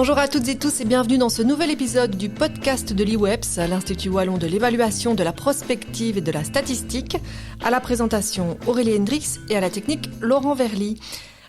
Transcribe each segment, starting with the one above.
Bonjour à toutes et tous et bienvenue dans ce nouvel épisode du podcast de l'IWEPS, l'Institut Wallon de l'évaluation, de la prospective et de la statistique. À la présentation, Aurélie Hendrix et à la technique, Laurent Verly.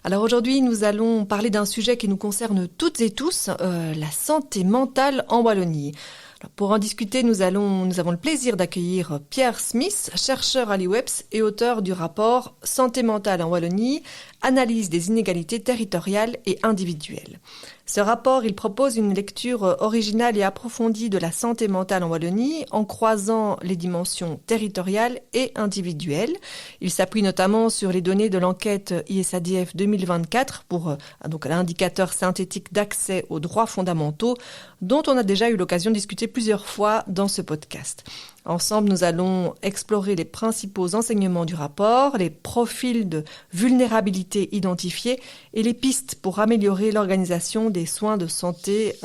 Alors aujourd'hui, nous allons parler d'un sujet qui nous concerne toutes et tous, la santé mentale en Wallonie. Alors pour en discuter, nous avons le plaisir d'accueillir Pierre Smith, chercheur à l'IWEPS et auteur du rapport Santé mentale en Wallonie, analyse des inégalités territoriales et individuelles. Ce rapport, il propose une lecture originale et approfondie de la santé mentale en Wallonie en croisant les dimensions territoriales et individuelles. Il s'appuie notamment sur les données de l'enquête ISADF 2024 pour l'indicateur synthétique d'accès aux droits fondamentaux dont on a déjà eu l'occasion de discuter plusieurs fois dans ce podcast. Ensemble, nous allons explorer les principaux enseignements du rapport, les profils de vulnérabilité identifiés et les pistes pour améliorer l'organisation des soins de santé,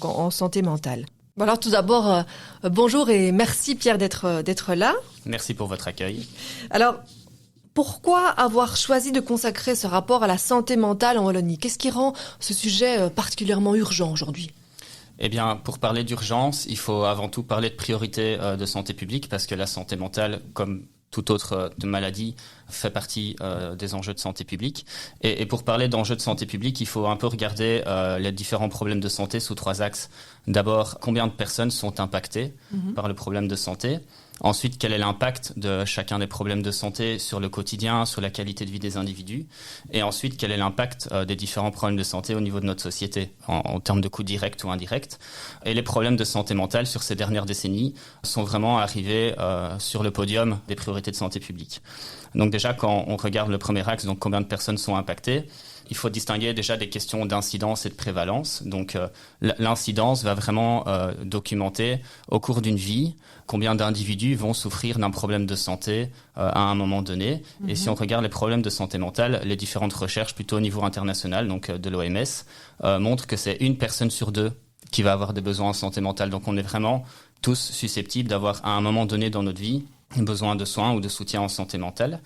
en santé mentale. Bon alors tout d'abord, bonjour et merci Pierre d'être là. Merci pour votre accueil. Alors, pourquoi avoir choisi de consacrer ce rapport à la santé mentale en Wallonie ? Qu'est-ce qui rend ce sujet particulièrement urgent aujourd'hui ? Eh bien, pour parler d'urgence, il faut avant tout parler de priorité de santé publique parce que la santé mentale, comme toute autre maladie, fait partie des enjeux de santé publique. Et pour parler d'enjeux de santé publique, il faut un peu regarder les différents problèmes de santé sous trois axes. D'abord, combien de personnes sont impactées par le problème de santé ? Ensuite, quel est l'impact de chacun des problèmes de santé sur le quotidien, sur la qualité de vie des individus ? Et ensuite, quel est l'impact des différents problèmes de santé au niveau de notre société, en termes de coûts directs ou indirects ? Et les problèmes de santé mentale sur ces dernières décennies sont vraiment arrivés sur le podium des priorités de santé publique. Donc déjà, quand on regarde le premier axe, donc combien de personnes sont impactées, il faut distinguer déjà des questions d'incidence et de prévalence. Donc l'incidence va vraiment documenter au cours d'une vie combien d'individus vont souffrir d'un problème de santé à un moment donné. Et si on regarde les problèmes de santé mentale, les différentes recherches plutôt au niveau international, donc de l'OMS, montrent que c'est une personne sur deux qui va avoir des besoins en santé mentale. Donc on est vraiment tous susceptibles d'avoir à un moment donné dans notre vie besoin de soins ou de soutien en santé mentale.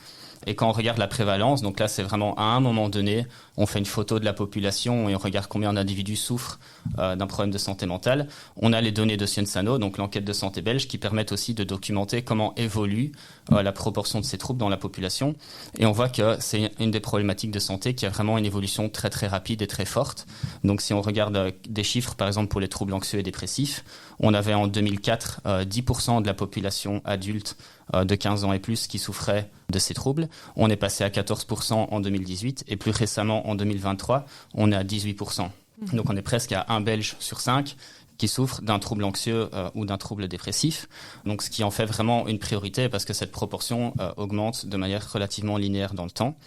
Et quand on regarde la prévalence, donc là c'est vraiment à un moment donné, on fait une photo de la population et on regarde combien d'individus souffrent d'un problème de santé mentale. On a les données de Sciensano, donc l'enquête de santé belge, qui permettent aussi de documenter comment évolue la proportion de ces troubles dans la population. Et on voit que c'est une des problématiques de santé qui a vraiment une évolution très très rapide et très forte. Donc si on regarde des chiffres, par exemple pour les troubles anxieux et dépressifs, on avait en 2004 10% de la population adulte de 15 ans et plus qui souffrait de ces troubles. On est passé à 14% en 2018 et plus récemment en 2023, on est à 18%. Donc on est presque à 1 Belge sur 5 qui souffre d'un trouble anxieux ou d'un trouble dépressif. Donc ce qui en fait vraiment une priorité parce que cette proportion augmente de manière relativement linéaire dans le temps.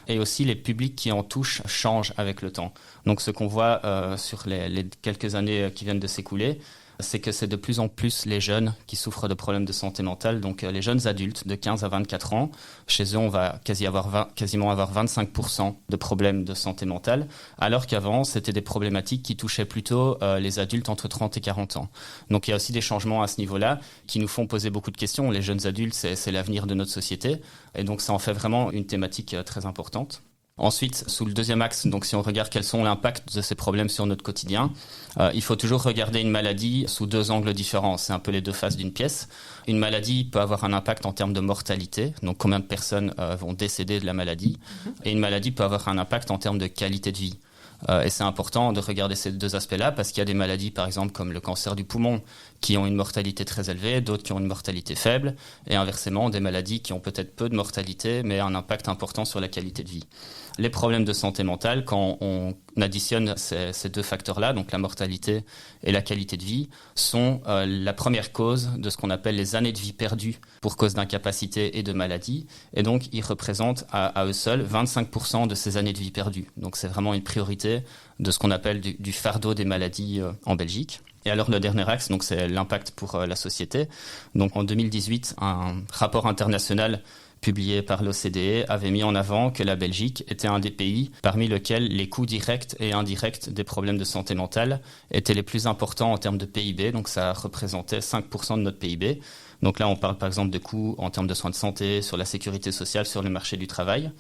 Et aussi les publics qui en touchent changent avec le temps. Donc ce qu'on voit sur les quelques années qui viennent de s'écouler, c'est que c'est de plus en plus les jeunes qui souffrent de problèmes de santé mentale. Donc les jeunes adultes de 15 à 24 ans, chez eux on va quasiment avoir 25% de problèmes de santé mentale, alors qu'avant c'était des problématiques qui touchaient plutôt les adultes entre 30 et 40 ans. Donc il y a aussi des changements à ce niveau-là qui nous font poser beaucoup de questions. Les jeunes adultes, c'est l'avenir de notre société et donc ça en fait vraiment une thématique très importante. Ensuite, sous le deuxième axe, donc si on regarde quels sont l'impact de ces problèmes sur notre quotidien, il faut toujours regarder une maladie sous deux angles différents. C'est un peu les deux faces d'une pièce. Une maladie peut avoir un impact en termes de mortalité, donc combien de personnes vont décéder de la maladie, et une maladie peut avoir un impact en termes de qualité de vie. Et c'est important de regarder ces deux aspects-là parce qu'il y a des maladies, par exemple, comme le cancer du poumon, qui ont une mortalité très élevée, d'autres qui ont une mortalité faible, et inversement, des maladies qui ont peut-être peu de mortalité, mais un impact important sur la qualité de vie. Les problèmes de santé mentale, quand on additionne ces deux facteurs-là, donc la mortalité et la qualité de vie, sont la première cause de ce qu'on appelle les années de vie perdues pour cause d'incapacité et de maladie. Et donc, ils représentent à eux seuls 25% de ces années de vie perdues. Donc, c'est vraiment une priorité de ce qu'on appelle du fardeau des maladies en Belgique. Et alors le dernier axe, donc c'est l'impact pour la société. Donc en 2018, un rapport international publié par l'OCDE avait mis en avant que la Belgique était un des pays parmi lesquels les coûts directs et indirects des problèmes de santé mentale étaient les plus importants en termes de PIB. Donc ça représentait 5% de notre PIB. Donc là, on parle par exemple de coûts en termes de soins de santé, sur la sécurité sociale, sur le marché du travail.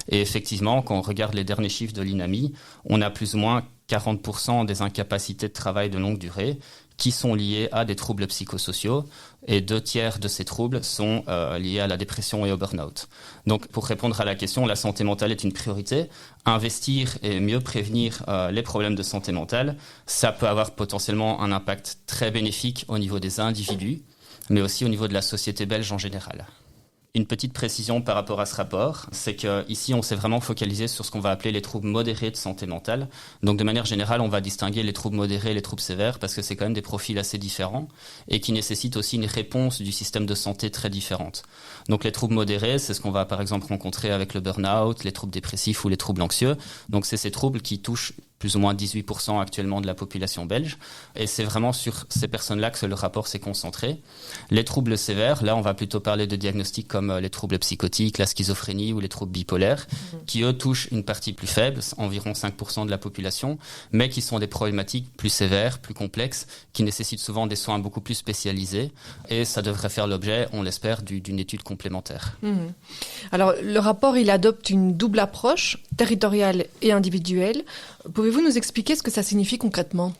Et effectivement, quand on regarde les derniers chiffres de l'INAMI, on a plus ou moins 40% des incapacités de travail de longue durée qui sont liées à des troubles psychosociaux, et 2/3 de ces troubles sont liés à la dépression et au burn-out. Donc pour répondre à la question, la santé mentale est une priorité. Investir et mieux prévenir les problèmes de santé mentale, ça peut avoir potentiellement un impact très bénéfique au niveau des individus, mais aussi au niveau de la société belge en général. Une petite précision par rapport à ce rapport, c'est qu'ici on s'est vraiment focalisé sur ce qu'on va appeler les troubles modérés de santé mentale. Donc de manière générale, on va distinguer les troubles modérés et les troubles sévères parce que c'est quand même des profils assez différents et qui nécessitent aussi une réponse du système de santé très différente. Donc les troubles modérés, c'est ce qu'on va par exemple rencontrer avec le burn-out, les troubles dépressifs ou les troubles anxieux. Donc c'est ces troubles qui touchent plus ou moins 18% actuellement de la population belge. Et c'est vraiment sur ces personnes-là que le rapport s'est concentré. Les troubles sévères, là, on va plutôt parler de diagnostics comme les troubles psychotiques, la schizophrénie ou les troubles bipolaires, qui, eux, touchent une partie plus faible, environ 5% de la population, mais qui sont des problématiques plus sévères, plus complexes, qui nécessitent souvent des soins beaucoup plus spécialisés. Et ça devrait faire l'objet, on l'espère, d'une étude complémentaire. Alors, le rapport, il adopte une double approche, territoriale et individuelle. Pouvez-vous nous expliquer ce que ça signifie concrètement ?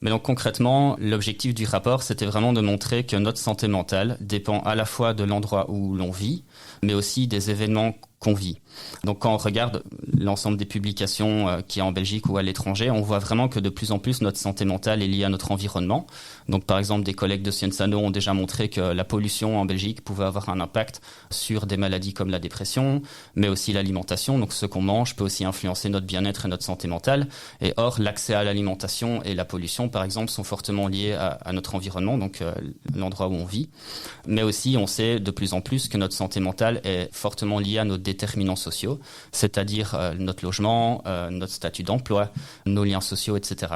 Mais donc concrètement, l'objectif du rapport, c'était vraiment de montrer que notre santé mentale dépend à la fois de l'endroit où l'on vit, mais aussi des événements qu'on vit. Donc quand on regarde l'ensemble des publications qu'il y a en Belgique ou à l'étranger, on voit vraiment que de plus en plus notre santé mentale est liée à notre environnement. Donc par exemple, des collègues de Sciences Anno ont déjà montré que la pollution en Belgique pouvait avoir un impact sur des maladies comme la dépression, mais aussi l'alimentation. Donc ce qu'on mange peut aussi influencer notre bien-être et notre santé mentale. Et or, l'accès à l'alimentation et la pollution, par exemple, sont fortement liés à notre environnement, donc l'endroit où on vit. Mais aussi, on sait de plus en plus que notre santé mentale est fortement liée à nos déterminants sociaux, c'est-à-dire notre logement, notre statut d'emploi, nos liens sociaux, etc.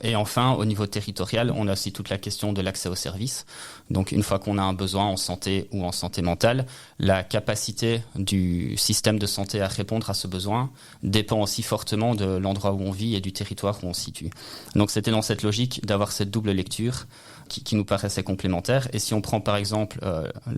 Et enfin, au niveau territorial, on a aussi toute la question de l'accès aux services. Donc une fois qu'on a un besoin en santé ou en santé mentale, la capacité du système de santé à répondre à ce besoin dépend aussi fortement de l'endroit où on vit et du territoire où on se situe. Donc c'était dans cette logique d'avoir cette double lecture qui nous paraissait complémentaire. Et si on prend par exemple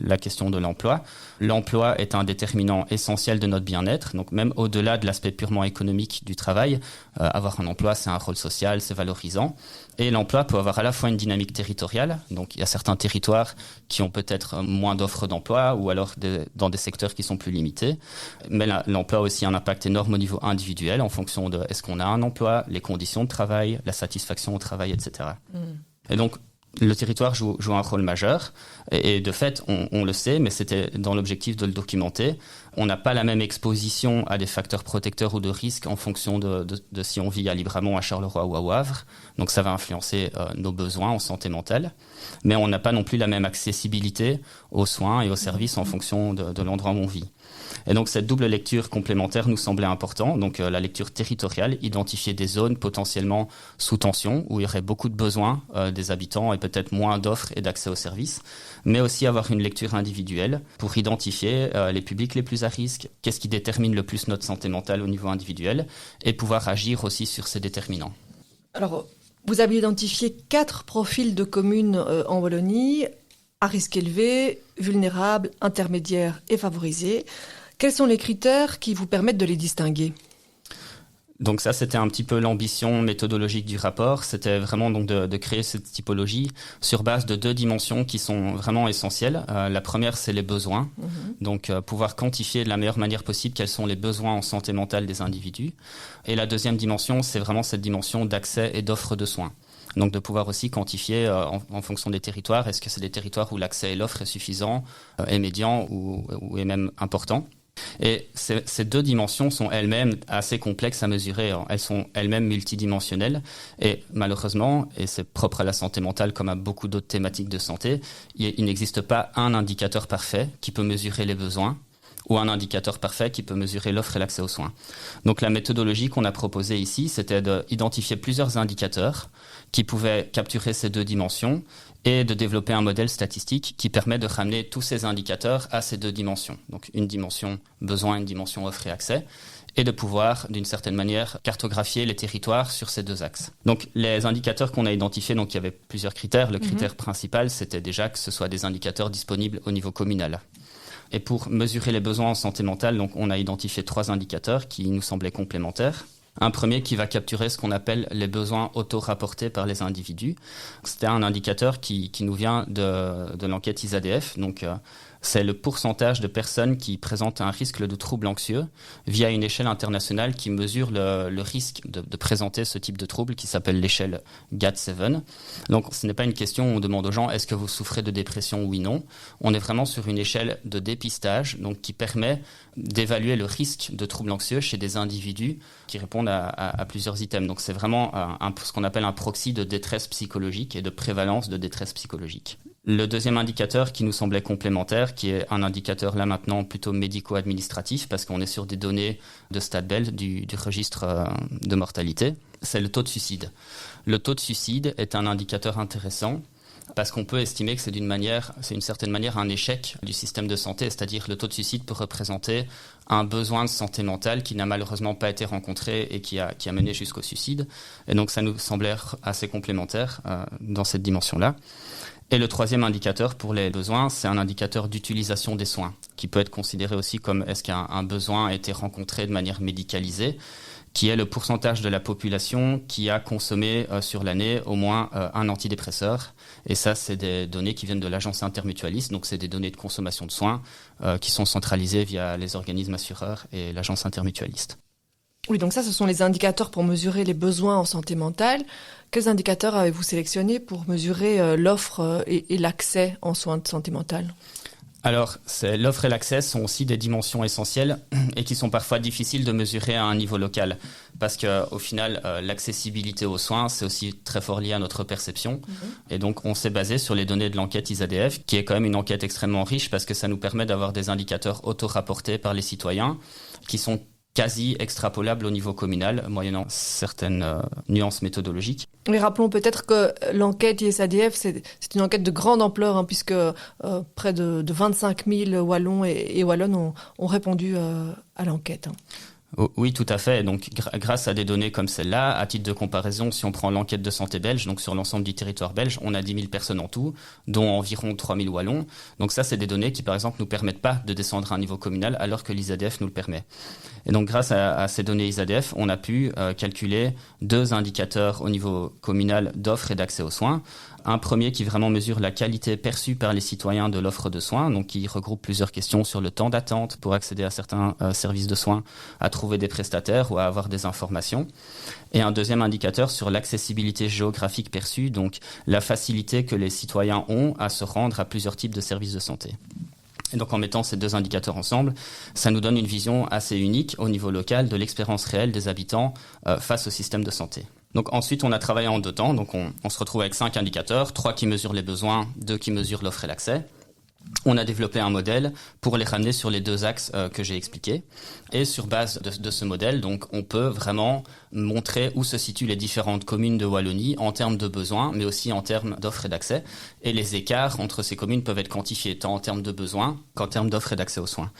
la question de l'emploi est un déterminant essentiel de notre bien-être. Donc même au-delà de l'aspect purement économique du travail, avoir un emploi, c'est un rôle social, c'est valorisant. Et l'emploi peut avoir à la fois une dynamique territoriale. Donc il y a certains territoires qui ont peut-être moins d'offres d'emploi ou alors dans des secteurs qui sont plus limités. Mais l'emploi a aussi un impact énorme au niveau individuel en fonction de est-ce qu'on a un emploi, les conditions de travail, la satisfaction au travail, etc. Et donc le territoire joue un rôle majeur et de fait, on le sait, mais c'était dans l'objectif de le documenter. On n'a pas la même exposition à des facteurs protecteurs ou de risques en fonction de si on vit à Libramont, à Charleroi ou à Wavre. Donc ça va influencer nos besoins en santé mentale. Mais on n'a pas non plus la même accessibilité aux soins et aux services en fonction de l'endroit où on vit. Et donc cette double lecture complémentaire nous semblait important. Donc la lecture territoriale, identifier des zones potentiellement sous tension où il y aurait beaucoup de besoins des habitants et peut-être moins d'offres et d'accès aux services, mais aussi avoir une lecture individuelle pour identifier les publics les plus à risque, qu'est-ce qui détermine le plus notre santé mentale au niveau individuel et pouvoir agir aussi sur ces déterminants. Alors, vous avez identifié 4 profils de communes en Wallonie, à risque élevé, vulnérables, intermédiaires et favorisés. Quels sont les critères qui vous permettent de les distinguer ? Donc ça, c'était un petit peu l'ambition méthodologique du rapport. C'était vraiment donc de créer cette typologie sur base de 2 dimensions qui sont vraiment essentielles. La première, c'est les besoins. Donc pouvoir quantifier de la meilleure manière possible quels sont les besoins en santé mentale des individus. Et la deuxième dimension, c'est vraiment cette dimension d'accès et d'offre de soins. Donc de pouvoir aussi quantifier en fonction des territoires, est-ce que c'est des territoires où l'accès et l'offre est suffisant, est médian ou est même important. Et ces 2 dimensions sont elles-mêmes assez complexes à mesurer. Elles sont elles-mêmes multidimensionnelles. Et malheureusement, et c'est propre à la santé mentale comme à beaucoup d'autres thématiques de santé, il n'existe pas un indicateur parfait qui peut mesurer les besoins ou un indicateur parfait qui peut mesurer l'offre et l'accès aux soins. Donc la méthodologie qu'on a proposée ici, c'était d'identifier plusieurs indicateurs qui pouvaient capturer ces deux dimensions et de développer un modèle statistique qui permet de ramener tous ces indicateurs à ces deux dimensions. Donc une dimension besoin, une dimension offre et accès, et de pouvoir, d'une certaine manière, cartographier les territoires sur ces deux axes. Donc les indicateurs qu'on a identifiés, donc il y avait plusieurs critères. Le critère principal, c'était déjà que ce soit des indicateurs disponibles au niveau communal. Et pour mesurer les besoins en santé mentale, donc on a identifié 3 indicateurs qui nous semblaient complémentaires. Un premier qui va capturer ce qu'on appelle les besoins auto-rapportés par les individus. C'était un indicateur qui nous vient de l'enquête ISADF. Donc, c'est le pourcentage de personnes qui présentent un risque de trouble anxieux via une échelle internationale qui mesure le risque de présenter ce type de trouble qui s'appelle l'échelle GAD-7. Donc, ce n'est pas une question où on demande aux gens est-ce que vous souffrez de dépression, oui, non. On est vraiment sur une échelle de dépistage donc qui permet d'évaluer le risque de trouble anxieux chez des individus qui répondent à plusieurs items. Donc, c'est vraiment ce qu'on appelle un proxy de détresse psychologique et de prévalence de détresse psychologique. Le deuxième indicateur qui nous semblait complémentaire, qui est un indicateur là maintenant plutôt médico-administratif, parce qu'on est sur des données de StatBel, du registre de mortalité, c'est le taux de suicide. Le taux de suicide est un indicateur intéressant parce qu'on peut estimer que c'est d'une certaine manière un échec du système de santé, c'est-à-dire le taux de suicide peut représenter un besoin de santé mentale qui n'a malheureusement pas été rencontré et qui a mené jusqu'au suicide. Et donc ça nous semblait assez complémentaire dans cette dimension-là. Et le troisième indicateur pour les besoins, c'est un indicateur d'utilisation des soins, qui peut être considéré aussi comme est-ce qu'un besoin a été rencontré de manière médicalisée, qui est le pourcentage de la population qui a consommé sur l'année au moins un antidépresseur. Et ça, c'est des données qui viennent de l'agence intermutualiste, donc c'est des données de consommation de soins qui sont centralisées via les organismes assureurs et l'agence intermutualiste. Oui, donc ça, ce sont les indicateurs pour mesurer les besoins en santé mentale. Quels indicateurs avez-vous sélectionnés pour mesurer l'offre et l'accès en soins de santé mentale ? Alors, l'offre et l'accès sont aussi des dimensions essentielles et qui sont parfois difficiles de mesurer à un niveau local. Parce qu'au final, l'accessibilité aux soins, c'est aussi très fort lié à notre perception. Et donc, on s'est basé sur les données de l'enquête ISADF, qui est quand même une enquête extrêmement riche parce que ça nous permet d'avoir des indicateurs auto-rapportés par les citoyens qui sont quasi extrapolable au niveau communal, moyennant certaines nuances méthodologiques. Mais rappelons peut-être que l'enquête ISADF, c'est une enquête de grande ampleur, puisque près de 25 000 Wallons et Wallonnes ont répondu à l'enquête. Oui, tout à fait. Donc, grâce à des données comme celle-là, à titre de comparaison, si on prend l'enquête de santé belge, donc sur l'ensemble du territoire belge, on a 10 000 personnes en tout, dont environ 3 000 Wallons. Donc ça, c'est des données qui, par exemple, nous permettent pas de descendre à un niveau communal, alors que l'ISADF nous le permet. Et donc, grâce à ces données ISADF, on a pu calculer 2 indicateurs au niveau communal d'offre et d'accès aux soins. Un premier qui vraiment mesure la qualité perçue par les citoyens de l'offre de soins, donc qui regroupe plusieurs questions sur le temps d'attente pour accéder à certains services de soins, à trouver des prestataires ou à avoir des informations. Et un deuxième indicateur sur l'accessibilité géographique perçue, donc la facilité que les citoyens ont à se rendre à plusieurs types de services de santé. Et donc en mettant ces 2 indicateurs ensemble, ça nous donne une vision assez unique au niveau local de l'expérience réelle des habitants face au système de santé. Donc ensuite, on a travaillé en 2 temps. Donc on se retrouve avec 5 indicateurs, 3 qui mesurent les besoins, 2 qui mesurent l'offre et l'accès. On a développé un modèle pour les ramener sur les 2 axes que j'ai expliqués. Et sur base de ce modèle, donc, on peut vraiment montrer où se situent les différentes communes de Wallonie en termes de besoins, mais aussi en termes d'offres et d'accès. Et les écarts entre ces communes peuvent être quantifiés tant en termes de besoins qu'en termes d'offres et d'accès aux soins.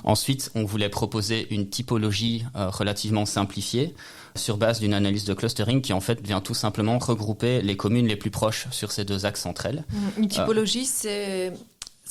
Ensuite, on voulait proposer une typologie relativement simplifiée sur base d'une analyse de clustering qui en fait vient tout simplement regrouper les communes les plus proches sur ces 2 axes entre elles. Une typologie, c'est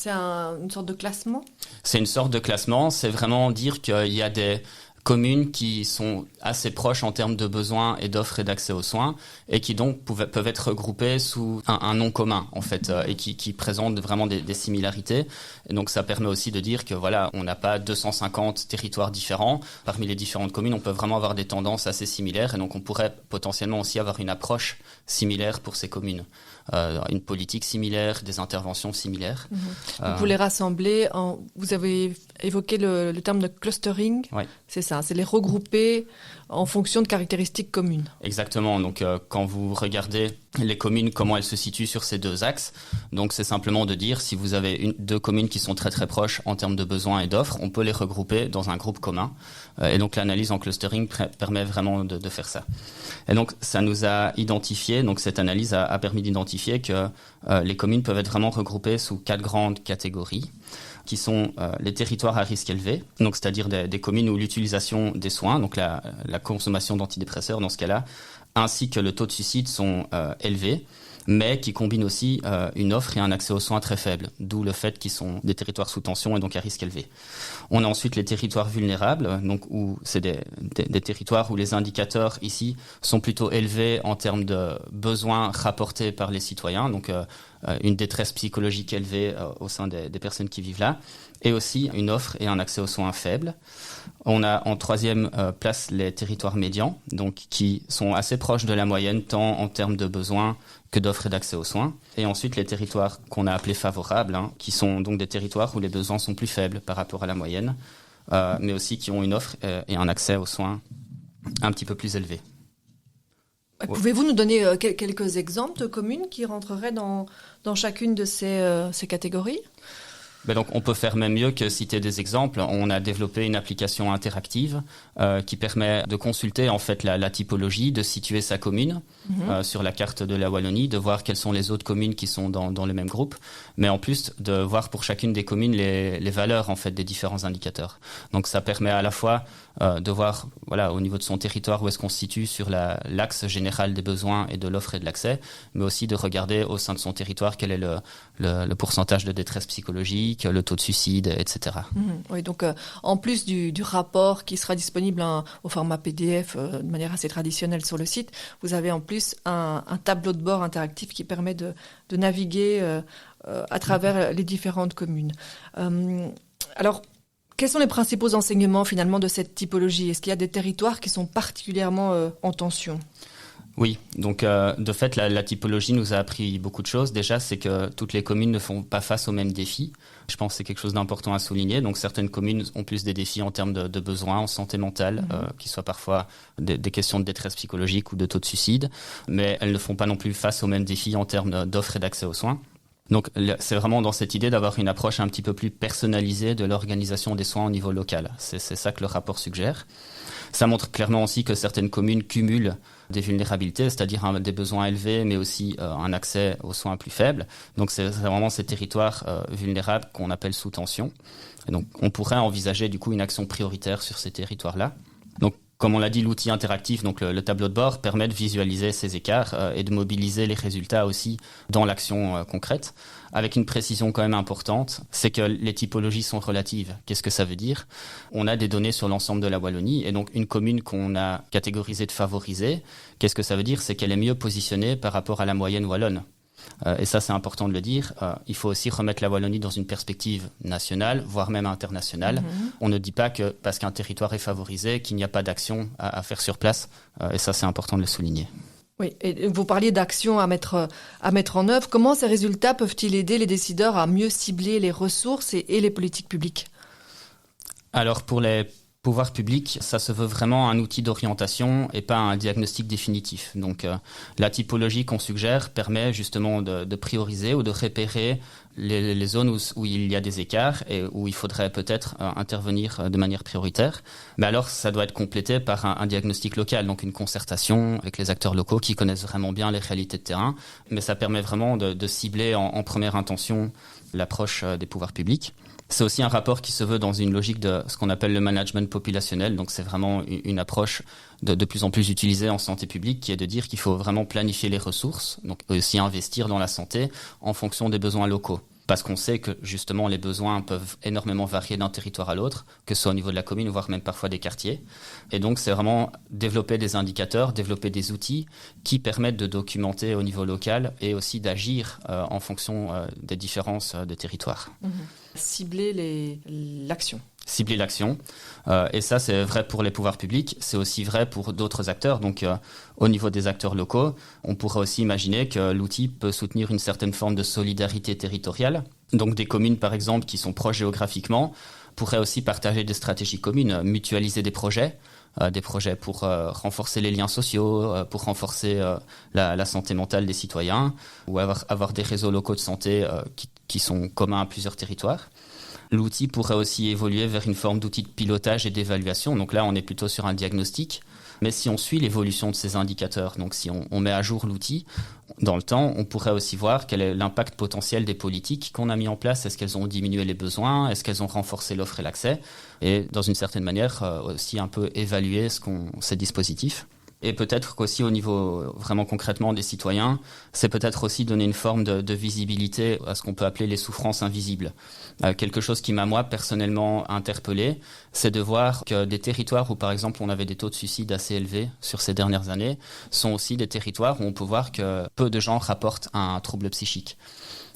une sorte de classement ? C'est une sorte de classement. C'est vraiment dire qu'il y a des communes qui sont assez proches en termes de besoins et d'offres et d'accès aux soins et qui donc peuvent être regroupées sous un nom commun en fait et qui présentent vraiment des similarités. Et donc ça permet aussi de dire que voilà, on n'a pas 250 territoires différents. Parmi les différentes communes, on peut vraiment avoir des tendances assez similaires et donc on pourrait potentiellement aussi avoir une approche similaire pour ces communes. Une politique similaire, des interventions similaires. Donc vous les rassemblez, vous avez évoqué le terme de clustering, ouais. C'est ça, c'est les regrouper en fonction de caractéristiques communes. Exactement, donc quand vous regardez les communes, comment elles se situent sur ces deux axes. Donc c'est simplement de dire, si vous avez deux communes qui sont très très proches en termes de besoins et d'offres, on peut les regrouper dans un groupe commun. Et donc l'analyse en clustering permet vraiment de faire ça. Et donc ça nous a identifié, donc cette analyse a permis d'identifier que les communes peuvent être vraiment regroupées sous 4 grandes catégories, qui sont les territoires à risque élevé, donc c'est-à-dire des communes où l'utilisation des soins, donc la consommation d'antidépresseurs dans ce cas-là, ainsi que le taux de suicide sont élevés, mais qui combinent aussi une offre et un accès aux soins très faibles, d'où le fait qu'ils sont des territoires sous tension et donc à risque élevé. On a ensuite les territoires vulnérables, donc où c'est des territoires où les indicateurs ici sont plutôt élevés en termes de besoins rapportés par les citoyens, donc une détresse psychologique élevée au sein des personnes qui vivent là, et aussi une offre et un accès aux soins faibles. On a en troisième place les territoires médians, donc qui sont assez proches de la moyenne, tant en termes de besoins que d'offres et d'accès aux soins. Et ensuite les territoires qu'on a appelés favorables, qui sont donc des territoires où les besoins sont plus faibles par rapport à la moyenne, mais aussi qui ont une offre et un accès aux soins un petit peu plus élevé. Pouvez-vous nous donner quelques exemples de communes qui rentreraient dans chacune de ces catégories ? Donc, on peut faire même mieux que citer des exemples. On a développé une application interactive qui permet de consulter en fait la typologie, de situer sa commune sur la carte de la Wallonie, de voir quelles sont les autres communes qui sont dans le même groupe, mais en plus de voir pour chacune des communes les valeurs en fait des différents indicateurs. Donc, ça permet à la fois de voir au niveau de son territoire où est-ce qu'on se situe sur l'axe général des besoins et de l'offre et de l'accès, mais aussi de regarder au sein de son territoire quel est le pourcentage de détresse psychologique, le taux de suicide, etc. Oui, donc en plus du rapport qui sera disponible au format PDF de manière assez traditionnelle sur le site, vous avez en plus un tableau de bord interactif qui permet de naviguer à travers les différentes communes. Alors, quels sont les principaux enseignements finalement de cette typologie ? Est-ce qu'il y a des territoires qui sont particulièrement en tension ? Oui, donc de fait, la typologie nous a appris beaucoup de choses. Déjà, c'est que toutes les communes ne font pas face aux mêmes défis. Je pense que c'est quelque chose d'important à souligner. Donc certaines communes ont plus des défis en termes de besoins en santé mentale, qui soient parfois des questions de détresse psychologique ou de taux de suicide, mais elles ne font pas non plus face aux mêmes défis en termes d'offres et d'accès aux soins. Donc c'est vraiment dans cette idée d'avoir une approche un petit peu plus personnalisée de l'organisation des soins au niveau local. C'est ça que le rapport suggère. Ça montre clairement aussi que certaines communes cumulent des vulnérabilités, c'est-à-dire des besoins élevés, mais aussi un accès aux soins plus faible. Donc c'est vraiment ces territoires vulnérables qu'on appelle sous tension. Et donc on pourrait envisager du coup une action prioritaire sur ces territoires-là. Donc comme on l'a dit, l'outil interactif, donc le tableau de bord, permet de visualiser ces écarts et de mobiliser les résultats aussi dans l'action concrète, avec une précision quand même importante, c'est que les typologies sont relatives. Qu'est-ce que ça veut dire ? On a des données sur l'ensemble de la Wallonie, et donc une commune qu'on a catégorisée de favorisée, qu'est-ce que ça veut dire ? C'est qu'elle est mieux positionnée par rapport à la moyenne wallonne. Et ça, c'est important de le dire. Il faut aussi remettre la Wallonie dans une perspective nationale, voire même internationale. On ne dit pas que parce qu'un territoire est favorisé, qu'il n'y a pas d'action à faire sur place. Et ça, c'est important de le souligner. Oui, et vous parliez d'actions à mettre en œuvre. Comment ces résultats peuvent-ils aider les décideurs à mieux cibler les ressources et les politiques publiques ? Alors, pour les pouvoir public, ça se veut vraiment un outil d'orientation et pas un diagnostic définitif. Donc la typologie qu'on suggère permet justement de prioriser ou de repérer les zones où il y a des écarts et où il faudrait peut-être intervenir de manière prioritaire. Mais alors ça doit être complété par un diagnostic local, donc une concertation avec les acteurs locaux qui connaissent vraiment bien les réalités de terrain. Mais ça permet vraiment de cibler en première intention l'approche des pouvoirs publics. C'est aussi un rapport qui se veut dans une logique de ce qu'on appelle le management populationnel. Donc c'est vraiment une approche de plus en plus utilisée en santé publique qui est de dire qu'il faut vraiment planifier les ressources, donc aussi investir dans la santé en fonction des besoins locaux. Parce qu'on sait que justement les besoins peuvent énormément varier d'un territoire à l'autre, que ce soit au niveau de la commune, voire même parfois des quartiers. Et donc c'est vraiment développer des indicateurs, développer des outils qui permettent de documenter au niveau local et aussi d'agir en fonction des différences de territoire. Cibler l'action. Cibler l'action. Et ça, c'est vrai pour les pouvoirs publics, c'est aussi vrai pour d'autres acteurs. Donc, au niveau des acteurs locaux, on pourrait aussi imaginer que l'outil peut soutenir une certaine forme de solidarité territoriale. Donc, des communes, par exemple, qui sont proches géographiquement, pourraient aussi partager des stratégies communes, mutualiser des projets, des projets pour renforcer les liens sociaux, pour renforcer la santé mentale des citoyens, ou avoir des réseaux locaux de santé qui sont communs à plusieurs territoires. L'outil pourrait aussi évoluer vers une forme d'outil de pilotage et d'évaluation. Donc là, on est plutôt sur un diagnostic. Mais si on suit l'évolution de ces indicateurs, donc si on met à jour l'outil, dans le temps, on pourrait aussi voir quel est l'impact potentiel des politiques qu'on a mis en place. Est-ce qu'elles ont diminué les besoins? Est-ce qu'elles ont renforcé l'offre et l'accès? Et dans une certaine manière, aussi un peu évaluer ces dispositifs. Et peut-être qu'aussi au niveau vraiment concrètement des citoyens, c'est peut-être aussi donner une forme de visibilité à ce qu'on peut appeler les souffrances invisibles. Quelque chose qui m'a moi personnellement interpellé, c'est de voir que des territoires où par exemple on avait des taux de suicide assez élevés sur ces dernières années, sont aussi des territoires où on peut voir que peu de gens rapportent un trouble psychique.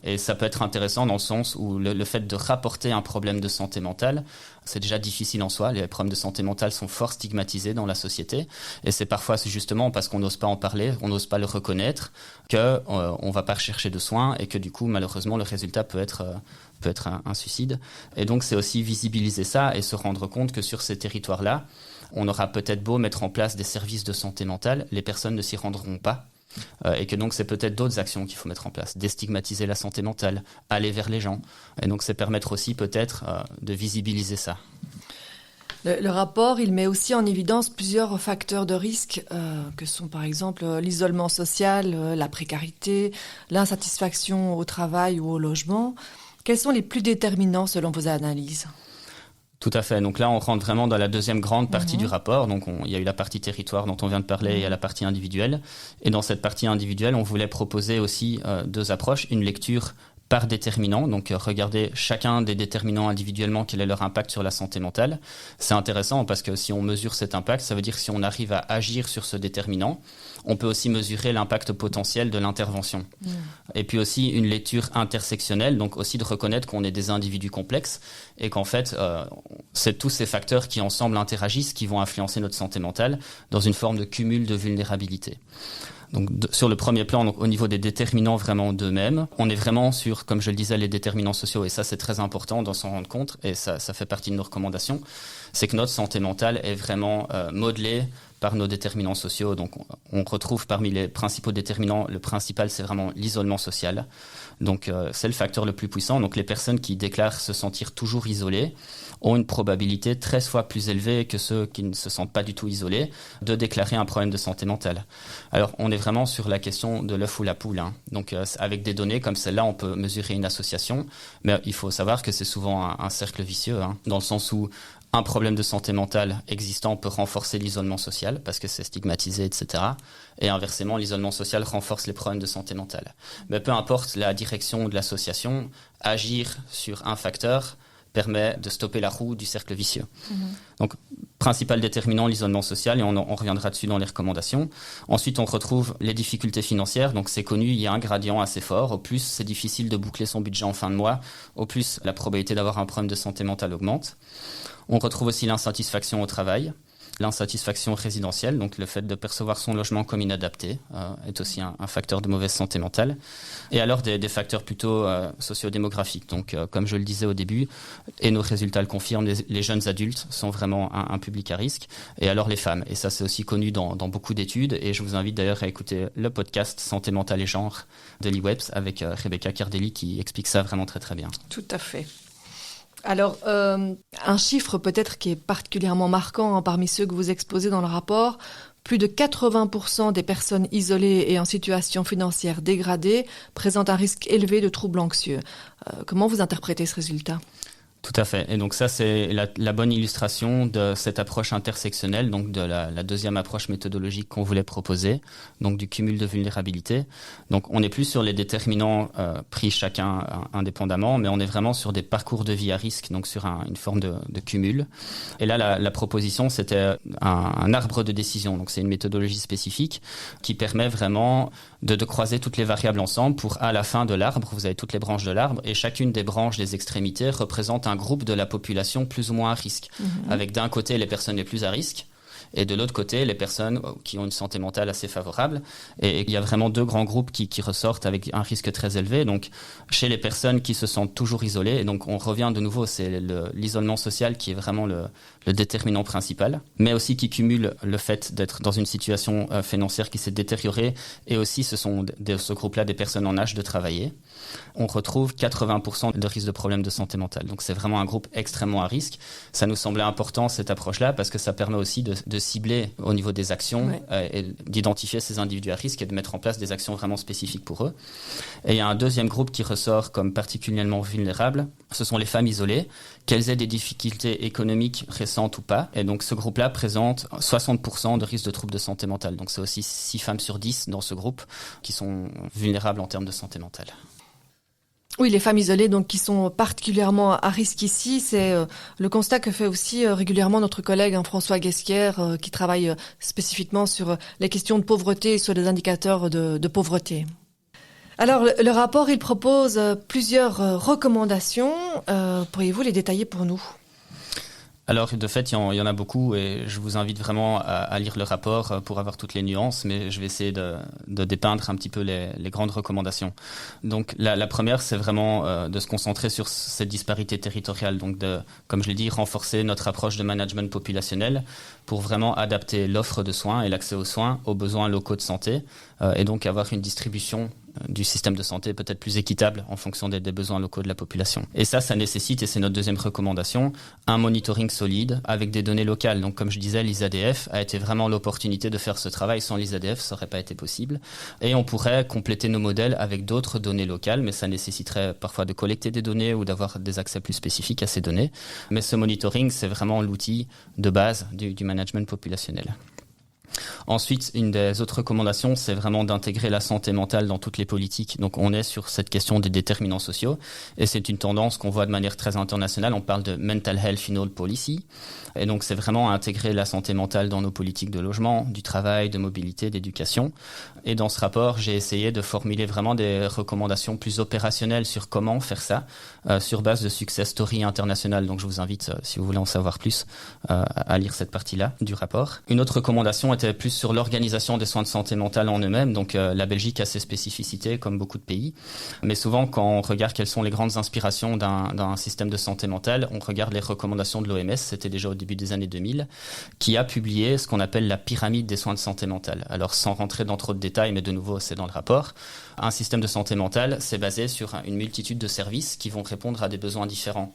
Et ça peut être intéressant dans le sens où le fait de rapporter un problème de santé mentale, c'est déjà difficile en soi. Les problèmes de santé mentale sont fort stigmatisés dans la société. Et c'est parfois justement parce qu'on n'ose pas en parler, on n'ose pas le reconnaître, on va pas rechercher de soins et que du coup, malheureusement, le résultat peut être un suicide. Et donc, c'est aussi visibiliser ça et se rendre compte que sur ces territoires-là, on aura peut-être beau mettre en place des services de santé mentale, les personnes ne s'y rendront pas. Et que donc c'est peut-être d'autres actions qu'il faut mettre en place, déstigmatiser la santé mentale, aller vers les gens, et donc c'est permettre aussi peut-être de visibiliser ça. Le rapport, il met aussi en évidence plusieurs facteurs de risque, que sont par exemple l'isolement social, la précarité, l'insatisfaction au travail ou au logement. Quels sont les plus déterminants selon vos analyses ? Tout à fait. Donc là, on rentre vraiment dans la deuxième grande partie du rapport. Donc il y a eu la partie territoire dont on vient de parler et il y a la partie individuelle. Et dans cette partie individuelle, on voulait proposer aussi deux approches. Une lecture par déterminant, donc regarder chacun des déterminants individuellement, quel est leur impact sur la santé mentale. C'est intéressant parce que si on mesure cet impact, ça veut dire que si on arrive à agir sur ce déterminant, on peut aussi mesurer l'impact potentiel de l'intervention. Et puis aussi une lecture intersectionnelle, donc aussi de reconnaître qu'on est des individus complexes et qu'en fait, c'est tous ces facteurs qui ensemble interagissent qui vont influencer notre santé mentale dans une forme de cumul de vulnérabilité. Donc sur le premier plan, donc, au niveau des déterminants vraiment d'eux-mêmes, on est vraiment sur, comme je le disais, les déterminants sociaux. Et ça, c'est très important d'en s'en rendre compte. Et ça fait partie de nos recommandations. C'est que notre santé mentale est vraiment modelée par nos déterminants sociaux. Donc on retrouve parmi les principaux déterminants, le principal, c'est vraiment l'isolement social. Donc c'est le facteur le plus puissant. Donc les personnes qui déclarent se sentir toujours isolées ont une probabilité 13 fois plus élevée que ceux qui ne se sentent pas du tout isolés de déclarer un problème de santé mentale. Alors, on est vraiment sur la question de l'œuf ou la poule. Donc, avec des données comme celle-là, on peut mesurer une association, mais il faut savoir que c'est souvent un cercle vicieux, dans le sens où un problème de santé mentale existant peut renforcer l'isolement social parce que c'est stigmatisé, etc. Et inversement, l'isolement social renforce les problèmes de santé mentale. Mais peu importe la direction de l'association, agir sur un facteur permet de stopper la roue du cercle vicieux. Donc, principal déterminant, l'isolement social, et on reviendra dessus dans les recommandations. Ensuite, on retrouve les difficultés financières. Donc, c'est connu, il y a un gradient assez fort. Au plus, c'est difficile de boucler son budget en fin de mois. Au plus, la probabilité d'avoir un problème de santé mentale augmente. On retrouve aussi l'insatisfaction au travail. L'insatisfaction résidentielle, donc le fait de percevoir son logement comme inadapté, est aussi un facteur de mauvaise santé mentale. Et alors des facteurs plutôt sociodémographiques. Donc comme je le disais au début, et nos résultats le confirment, les jeunes adultes sont vraiment un public à risque. Et alors les femmes. Et ça c'est aussi connu dans beaucoup d'études. Et je vous invite d'ailleurs à écouter le podcast Santé mentale et genre de l'IWEPS avec Rebecca Cardelli qui explique ça vraiment très très bien. Tout à fait. Alors, un chiffre peut-être qui est particulièrement marquant parmi ceux que vous exposez dans le rapport, plus de 80% des personnes isolées et en situation financière dégradée présentent un risque élevé de troubles anxieux. Comment vous interprétez ce résultat ? Tout à fait. Et donc ça, c'est la bonne illustration de cette approche intersectionnelle, donc de la deuxième approche méthodologique qu'on voulait proposer, donc du cumul de vulnérabilité. Donc on n'est plus sur les déterminants pris chacun indépendamment, mais on est vraiment sur des parcours de vie à risque, donc sur une forme de cumul. Et là, la proposition, c'était un arbre de décision. Donc c'est une méthodologie spécifique qui permet vraiment de croiser toutes les variables ensemble pour, à la fin de l'arbre, vous avez toutes les branches de l'arbre, et chacune des branches des extrémités représente un groupe de la population plus ou moins à risque, avec d'un côté les personnes les plus à risque et de l'autre côté, les personnes qui ont une santé mentale assez favorable. Et il y a vraiment deux grands groupes qui ressortent avec un risque très élevé. Donc, chez les personnes qui se sentent toujours isolées, et donc on revient de nouveau, c'est l'isolement social qui est vraiment le déterminant principal, mais aussi qui cumule le fait d'être dans une situation financière qui s'est détériorée, et aussi ce sont ce groupe-là des personnes en âge de travailler. On retrouve 80% de risque de problèmes de santé mentale. Donc c'est vraiment un groupe extrêmement à risque. Ça nous semblait important cette approche-là parce que ça permet aussi de cibler au niveau des actions et d'identifier ces individus à risque et de mettre en place des actions vraiment spécifiques pour eux. Et il y a un deuxième groupe qui ressort comme particulièrement vulnérable. Ce sont les femmes isolées, qu'elles aient des difficultés économiques récentes ou pas. Et donc ce groupe-là présente 60% de risque de troubles de santé mentale. Donc c'est aussi 6 femmes sur 10 dans ce groupe qui sont vulnérables en termes de santé mentale. Oui, les femmes isolées donc qui sont particulièrement à risque ici, c'est le constat que fait aussi régulièrement notre collègue François Guesquière qui travaille spécifiquement sur les questions de pauvreté et sur les indicateurs de pauvreté. Alors le rapport, il propose plusieurs recommandations. Pourriez-vous les détailler pour nous ? Alors, de fait, il y en a beaucoup et je vous invite vraiment à lire le rapport pour avoir toutes les nuances, mais je vais essayer de dépeindre un petit peu les grandes recommandations. Donc, la première, c'est vraiment de se concentrer sur cette disparité territoriale. Donc, comme je l'ai dit, renforcer notre approche de management populationnel pour vraiment adapter l'offre de soins et l'accès aux soins aux besoins locaux de santé et donc avoir une distribution du système de santé peut-être plus équitable en fonction des besoins locaux de la population. Et ça nécessite, et c'est notre deuxième recommandation, un monitoring solide avec des données locales. Donc comme je disais, l'ISADF a été vraiment l'opportunité de faire ce travail. Sans l'ISADF, ça n'aurait pas été possible. Et on pourrait compléter nos modèles avec d'autres données locales, mais ça nécessiterait parfois de collecter des données ou d'avoir des accès plus spécifiques à ces données. Mais ce monitoring, c'est vraiment l'outil de base du management populationnel. Ensuite, une des autres recommandations, c'est vraiment d'intégrer la santé mentale dans toutes les politiques. Donc, on est sur cette question des déterminants sociaux et c'est une tendance qu'on voit de manière très internationale. On parle de mental health in all policy. Et donc, c'est vraiment intégrer la santé mentale dans nos politiques de logement, du travail, de mobilité, d'éducation. Et dans ce rapport, j'ai essayé de formuler vraiment des recommandations plus opérationnelles sur comment faire ça, sur base de success story internationales. Donc, je vous invite, si vous voulez en savoir plus, à lire cette partie-là du rapport. Une autre recommandation était plus sur l'organisation des soins de santé mentale en eux-mêmes. Donc, la Belgique a ses spécificités, comme beaucoup de pays. Mais souvent, quand on regarde quelles sont les grandes inspirations d'un système de santé mentale, on regarde les recommandations de l'OMS, c'était déjà au début des années 2000, qui a publié ce qu'on appelle la pyramide des soins de santé mentale. Alors, sans rentrer dans trop de détails, mais de nouveau, c'est dans le rapport. Un système de santé mentale, c'est basé sur une multitude de services qui vont répondre à des besoins différents.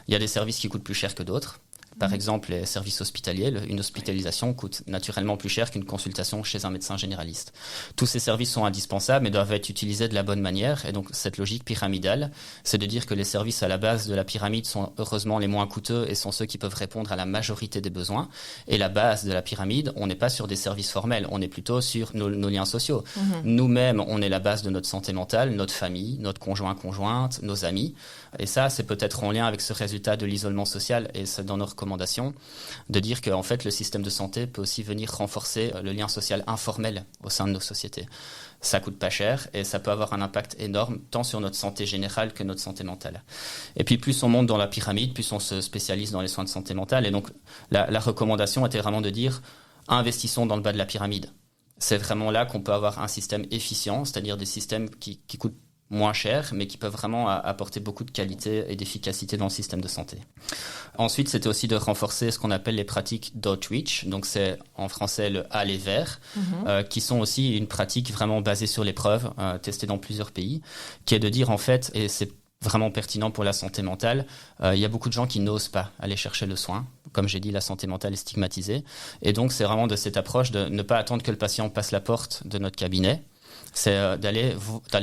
Il y a des services qui coûtent plus cher que d'autres. Par exemple, les services hospitaliers, une hospitalisation coûte naturellement plus cher qu'une consultation chez un médecin généraliste. Tous ces services sont indispensables mais doivent être utilisés de la bonne manière. Et donc, cette logique pyramidale, c'est de dire que les services à la base de la pyramide sont heureusement les moins coûteux et sont ceux qui peuvent répondre à la majorité des besoins. Et la base de la pyramide, on n'est pas sur des services formels, on est plutôt sur nos liens sociaux. Nous-mêmes, on est la base de notre santé mentale, notre famille, notre conjoint-conjointe, nos amis. Et ça, c'est peut-être en lien avec ce résultat de l'isolement social et c'est dans nos recommandations de dire qu'en fait, le système de santé peut aussi venir renforcer le lien social informel au sein de nos sociétés. Ça coûte pas cher et ça peut avoir un impact énorme tant sur notre santé générale que notre santé mentale. Et puis plus on monte dans la pyramide, plus on se spécialise dans les soins de santé mentale. Et donc la recommandation était vraiment de dire investissons dans le bas de la pyramide. C'est vraiment là qu'on peut avoir un système efficient, c'est-à-dire des systèmes qui coûtent moins cher, mais qui peuvent vraiment apporter beaucoup de qualité et d'efficacité dans le système de santé. Ensuite, c'était aussi de renforcer ce qu'on appelle les pratiques d'outreach, donc c'est en français le aller vers, qui sont aussi une pratique vraiment basée sur les preuves, testée dans plusieurs pays, qui est de dire en fait, et c'est vraiment pertinent pour la santé mentale, il y a beaucoup de gens qui n'osent pas aller chercher le soin. Comme j'ai dit, la santé mentale est stigmatisée. Et donc, c'est vraiment de cette approche de ne pas attendre que le patient passe la porte de notre cabinet, c'est d'aller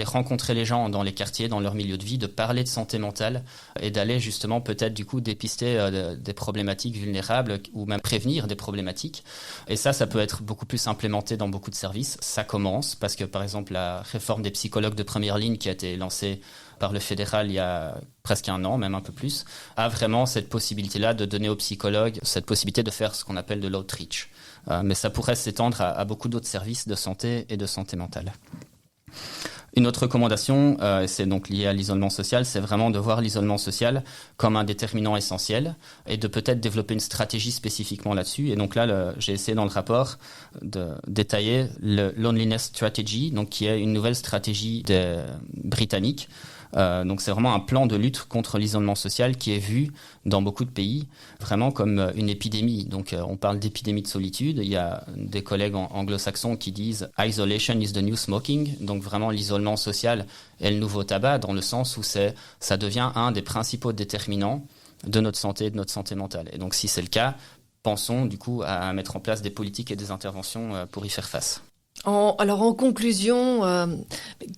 rencontrer les gens dans les quartiers, dans leur milieu de vie, de parler de santé mentale et d'aller justement peut-être du coup dépister des problématiques vulnérables ou même prévenir des problématiques. Et ça peut être beaucoup plus implémenté dans beaucoup de services. Ça commence parce que par exemple la réforme des psychologues de première ligne qui a été lancée par le fédéral il y a presque 1 an, même un peu plus, a vraiment cette possibilité-là de donner aux psychologues cette possibilité de faire ce qu'on appelle de l'outreach. Mais ça pourrait s'étendre à beaucoup d'autres services de santé et de santé mentale. Une autre recommandation, c'est donc lié à l'isolement social, c'est vraiment de voir l'isolement social comme un déterminant essentiel et de peut-être développer une stratégie spécifiquement là-dessus. Et donc là, j'ai essayé dans le rapport de détailler le Loneliness Strategy, donc qui est une nouvelle stratégie des Britanniques. Donc c'est vraiment un plan de lutte contre l'isolement social qui est vu dans beaucoup de pays vraiment comme une épidémie. Donc on parle d'épidémie de solitude. Il y a des collègues anglo-saxons qui disent « Isolation is the new smoking », donc vraiment l'isolement social est le nouveau tabac dans le sens où ça devient un des principaux déterminants de notre santé et de notre santé mentale. Et donc si c'est le cas, pensons du coup à mettre en place des politiques et des interventions pour y faire face. Alors en conclusion,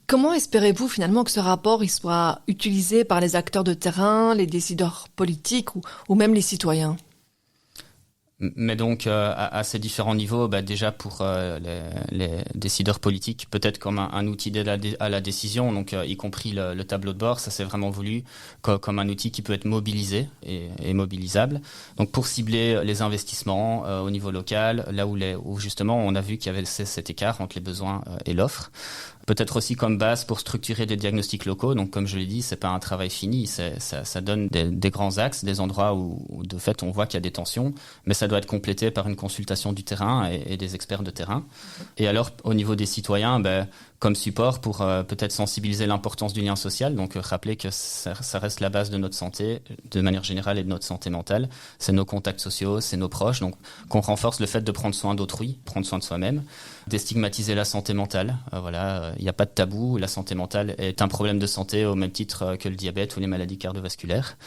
comment espérez-vous finalement que ce rapport il soit utilisé par les acteurs de terrain, les décideurs politiques ou même les citoyens ? Mais donc à ces différents niveaux, déjà pour les décideurs politiques, peut-être comme un outil d'aide à la décision, donc y compris le tableau de bord, ça c'est vraiment voulu comme un outil qui peut être mobilisé et mobilisable. Donc pour cibler les investissements au niveau local, là où justement on a vu qu'il y avait cet écart entre les besoins et l'offre. Peut-être aussi comme base pour structurer des diagnostics locaux. Donc, comme je l'ai dit, c'est pas un travail fini. Ça donne des grands axes, des endroits où de fait, on voit qu'il y a des tensions. Mais ça doit être complété par une consultation du terrain et des experts de terrain. Et alors, au niveau des citoyens, comme support pour peut-être sensibiliser l'importance du lien social. Donc, rappeler que ça reste la base de notre santé, de manière générale, et de notre santé mentale. C'est nos contacts sociaux, c'est nos proches. Donc, qu'on renforce le fait de prendre soin d'autrui, prendre soin de soi-même. Déstigmatiser la santé mentale. Il n'y a pas de tabou. La santé mentale est un problème de santé au même titre que le diabète ou les maladies cardiovasculaires.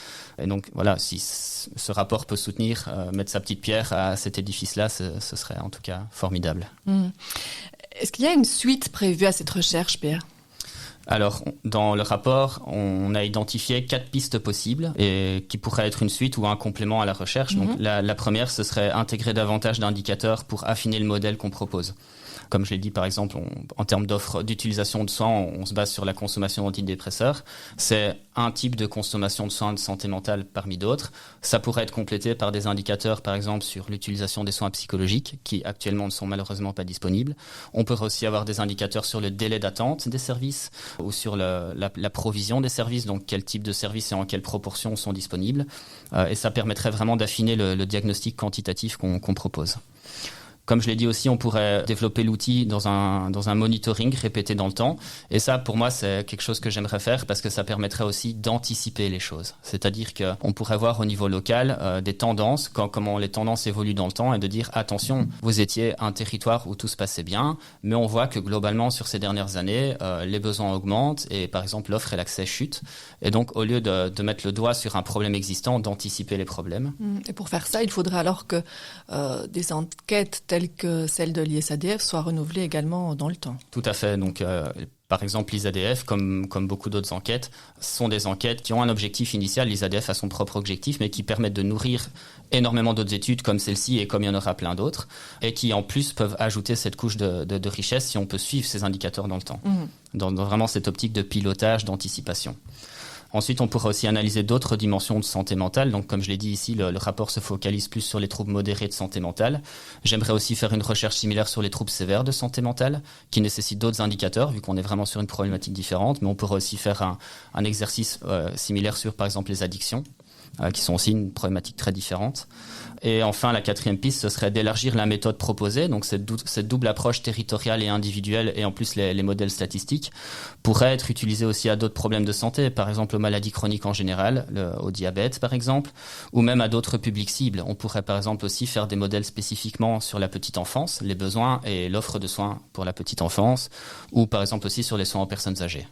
Et donc, voilà, si ce rapport peut soutenir, mettre sa petite pierre à cet édifice-là, ce serait en tout cas formidable. Est-ce qu'il y a une suite prévue à cette recherche, Pierre ? Alors, dans le rapport, on a identifié 4 pistes possibles et qui pourraient être une suite ou un complément à la recherche. Donc, la première, ce serait intégrer davantage d'indicateurs pour affiner le modèle qu'on propose. Comme je l'ai dit, par exemple, en termes d'offres d'utilisation de soins, on se base sur la consommation d'antidépresseurs. C'est un type de consommation de soins de santé mentale parmi d'autres. Ça pourrait être complété par des indicateurs, par exemple, sur l'utilisation des soins psychologiques, qui actuellement ne sont malheureusement pas disponibles. On peut aussi avoir des indicateurs sur le délai d'attente des services ou sur la provision des services, donc quel type de services et en quelle proportion sont disponibles. Et ça permettrait vraiment d'affiner le diagnostic quantitatif qu'on propose. Comme je l'ai dit aussi, on pourrait développer l'outil dans un monitoring répété dans le temps. Et ça, pour moi, c'est quelque chose que j'aimerais faire parce que ça permettrait aussi d'anticiper les choses. C'est-à-dire qu'on pourrait voir au niveau local des tendances, comment les tendances évoluent dans le temps et de dire, attention, vous étiez un territoire où tout se passait bien, mais on voit que globalement, sur ces dernières années, les besoins augmentent et par exemple, l'offre et l'accès chutent. Et donc, au lieu de mettre le doigt sur un problème existant, d'anticiper les problèmes. Et pour faire ça, il faudrait alors que des enquêtes telles que celle de l'ISADF soit renouvelée également dans le temps. Tout à fait. Donc, par exemple, l'ISADF, comme beaucoup d'autres enquêtes, sont des enquêtes qui ont un objectif initial. L'ISADF a son propre objectif, mais qui permettent de nourrir énormément d'autres études comme celle-ci et comme il y en aura plein d'autres, et qui en plus peuvent ajouter cette couche de richesse si on peut suivre ces indicateurs dans le temps, dans vraiment cette optique de pilotage, d'anticipation. Ensuite, on pourra aussi analyser d'autres dimensions de santé mentale. Donc, comme je l'ai dit ici, le rapport se focalise plus sur les troubles modérés de santé mentale. J'aimerais aussi faire une recherche similaire sur les troubles sévères de santé mentale, qui nécessitent d'autres indicateurs, vu qu'on est vraiment sur une problématique différente. Mais on pourra aussi faire un exercice similaire sur, par exemple, les addictions, qui sont aussi une problématique très différente. Et enfin, la 4e piste, ce serait d'élargir la méthode proposée. Donc, cette double approche territoriale et individuelle et en plus les modèles statistiques pourraient être utilisés aussi à d'autres problèmes de santé, par exemple aux maladies chroniques en général, au diabète par exemple, ou même à d'autres publics cibles. On pourrait par exemple aussi faire des modèles spécifiquement sur la petite enfance, les besoins et l'offre de soins pour la petite enfance, ou par exemple aussi sur les soins aux personnes âgées.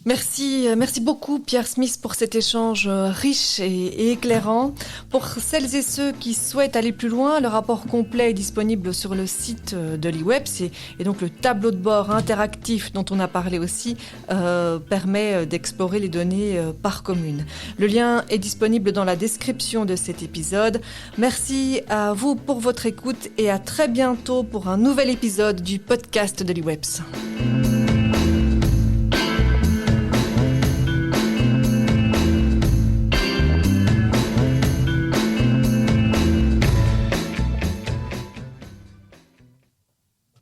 Merci beaucoup Pierre Smith pour cet échange riche et éclairant. Pour celles et ceux qui souhaitent aller plus loin, le rapport complet est disponible sur le site de l'IWEPS et donc le tableau de bord interactif dont on a parlé aussi permet d'explorer les données par commune. Le lien est disponible dans la description de cet épisode. Merci à vous pour votre écoute et à très bientôt pour un nouvel épisode du podcast de l'IWEPS.